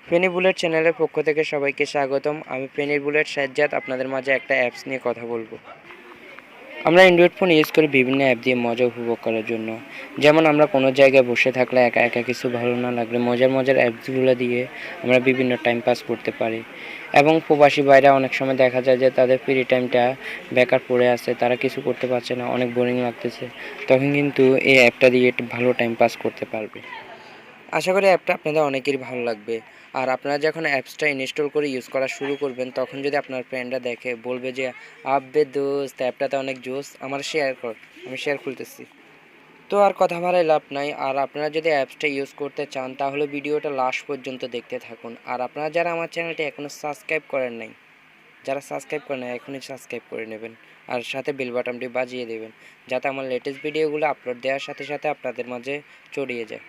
Feni bullet চ্যানেলের পক্ষ থেকে সবাইকে স্বাগতম। আমি ফেনি বুলেট সাজ্জাদ আপনাদের মাঝে একটা অ্যাপস নিয়ে কথা বলবো। আমরা অ্যান্ড্রয়েড ফোন ইউজ করি বিভিন্ন অ্যাপ দিয়ে মজা উপভোগ করার জন্য। যেমন আমরা কোনো জায়গায় বসে থাকলে একা একা কিছু ভালো না লাগলে মজার অ্যাপসগুলো দিয়ে আমরা বিভিন্ন টাইম পাস করতে পারি। এবং প্রবাসী ভাইরা অনেক সময় দেখা যায় যে তাদের ফ্রি টাইমটা বেকার পড়ে আছে, তারা কিছু করতে পারছে না, অনেক বোরিং লাগতেছে, তখন কিন্তু এই অ্যাপটা দিয়ে একটু ভালো টাইম পাস করতে পারবে। আশা করি অ্যাপটা আপনাদের অনেকেরই ভালো লাগবে। আর আপনারা যখন অ্যাপসটা ইনস্টল করে ইউজ করা শুরু করবেন, তখন যদি আপনার ফ্রেন্ডরা দেখে বলবে যে আব্বে দোস্ত অ্যাপটাতে অনেক জোস, আমার শেয়ার কর, আমি শেয়ার খুলতেছি। তো আর কথা বাড়ায় লাভ নাই। আর আপনারা যদি অ্যাপসটা ইউজ করতে চান তাহলে ভিডিওটা লাস্ট পর্যন্ত দেখতে থাকুন। আর আপনারা যারা আমার চ্যানেলটি এখনও সাবস্ক্রাইব করেন নাই, যারা সাবস্ক্রাইব করেন নাই এখনই সাবস্ক্রাইব করে নেবেন। আর সাথে বেল বাটনটি বাজিয়ে দেবেন, যাতে আমার লেটেস্ট ভিডিওগুলো আপলোড দেওয়ার সাথে সাথে আপনাদের মাঝে ছড়িয়ে যায়।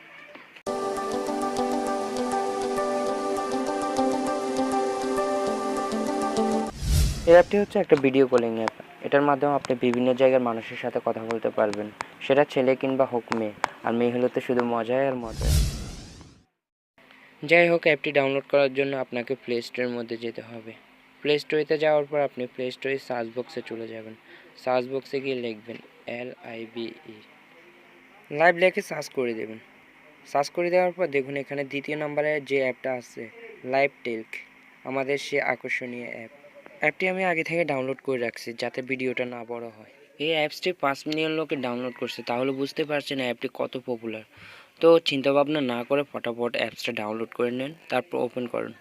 এই অ্যাপটি হচ্ছে একটা ভিডিও কলিং অ্যাপ। এটার মাধ্যমে আপনি বিভিন্ন জায়গার মানুষের সাথে কথা বলতে পারবেন, সেটা ছেলে কিংবা হোক মেয়ে। আর মেয়ে হলে তো শুধু মজাই আর মজা। যাই হোক, অ্যাপটি ডাউনলোড করার জন্য আপনাকে প্লে স্টোরের মধ্যে যেতে হবে। প্লে স্টোরেতে যাওয়ার পর আপনি প্লে স্টোরে সার্চ বক্সে চলে যাবেন। সার্চ বক্সে গিয়ে লিখবেন LIVE, লাইভ লিখে সার্চ করে দেবেন। সার্চ করে দেওয়ার পর দেখুন এখানে দ্বিতীয় নম্বরে যে অ্যাপটা আছে লাইভ টেলক, আমাদের সে আকর্ষণীয় অ্যাপ। অ্যাপটি আমি আগে থেকে ডাউনলোড করে রাখছি যাতে ভিডিওটা না বড় হয়। এই অ্যাপসটি 5 মিলিয়ন লোকে ডাউনলোড করছে, তাহলে বুঝতে পারছেন অ্যাপটি কত পপুলার। তো চিন্তাভাবনা না করে ফটাফট অ্যাপসটা ডাউনলোড করে নেন, তারপর ওপেন করুন।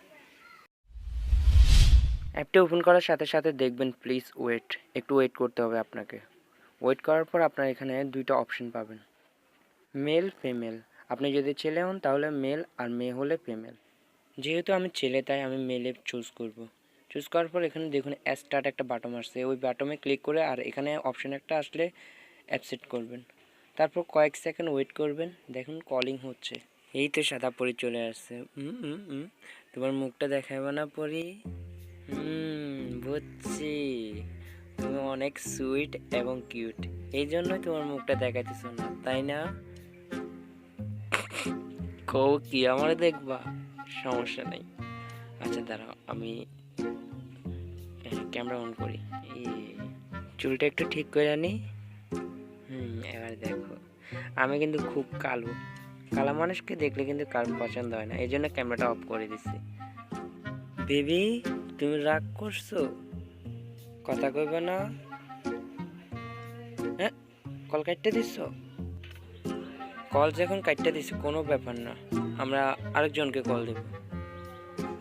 অ্যাপটি ওপেন করার সাথে সাথে দেখবেন প্লিজ ওয়েট, একটু ওয়েট করতে হবে আপনাকে। ওয়েট করার পর আপনার এখানে দুইটা অপশন পাবেন, মেল ফিমেল। আপনি যদি ছেলে হন তাহলে মেল, আর মেয়ে হলে ফিমেল। যেহেতু আমি ছেলে তাই আমি মেলে চুজ করব। চুজ করার পর এখানে দেখুন স্টার্ট একটা বাটন আসছে, ওই বাটনে ক্লিক করে আর এখানে অপশন একটা আসলে অ্যাকসেপ্ট করবেন। তারপর কয়েক সেকেন্ড ওয়েট করবেন, দেখুন কলিং হচ্ছে। এই তো সাদা পরি চলে আসছে। তোমার মুখটা দেখাবো না পরি? বুঝছি, তুমি অনেক সুইট এবং কিউট, এই জন্যই তোমার মুখটা দেখাইতেছ না, তাই না? কও কি আমারে দেখবা? সমস্যা নেই। আচ্ছা দাঁড়াও, আমি ক্যামেরা অন করি। এই চুলটা একটু ঠিক করে আনি। এবার দেখো, আমি কিন্তু খুব কালো, কালা মানুষকে দেখলে কিন্তু কারো পছন্দ হয় না, এই জন্য ক্যামেরাটা অফ করে দিচ্ছি। বেবি, তুমি রাগ করছো? কথা কইবে না? হ্যাঁ, কল কাটতে দিচ্ছ? কল যখন কাটতে দিচ্ছি কোনো ব্যাপার না, আমরা আরেকজনকে কল দেব।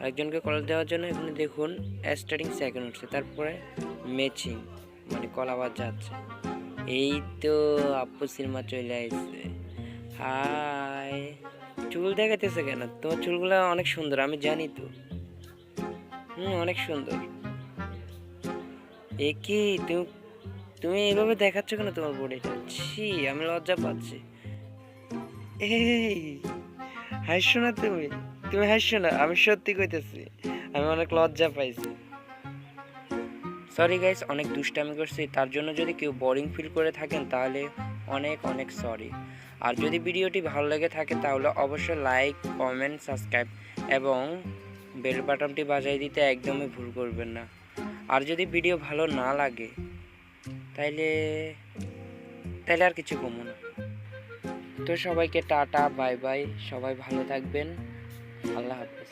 আরেকজনকে কল দেওয়ার জন্য এখানে দেখুন স্টার্টিং সেকেন্ড উঠছে, তারপরে ম্যাচিং মানে কল আবার যাচ্ছে। এই তো আপু সিনেমা চলে আসছে। হাই, চুল দেখাতেছে কেন? তোমার চুলগুলো অনেক সুন্দর, আমি জানি তো। অনেক সুন্দর। এ কি তুমি, তুমি এইভাবে দেখাচ্ছ কেন তোমার বডিটা? ছি, আমি লজ্জা পাচ্ছি। এই হাসছো না তুমি? তুমি হাসছো না, আমি সত্যি কইতেছি, আমি অনেক লজ্জা পাইছি। সরি গাইস, অনেক দুষ্টামি করছি, তার জন্য যদি কেউ বোরিং ফিল করে থাকেন তাহলে অনেক অনেক সরি। আর যদি ভিডিওটি ভালো লেগে থাকে তাহলে অবশ্যই লাইক, কমেন্ট, সাবস্ক্রাইব এবং বেল বাটনটি বাজিয়ে দিতে একদমই ভুল করবেন না। আর যদি ভিডিও ভালো না লাগে তাইলে আর কিছু কমো না। তো সবাইকে টাটা, বাই বাই, সবাই ভালো থাকবেন, আল্লাহ হাফেজ।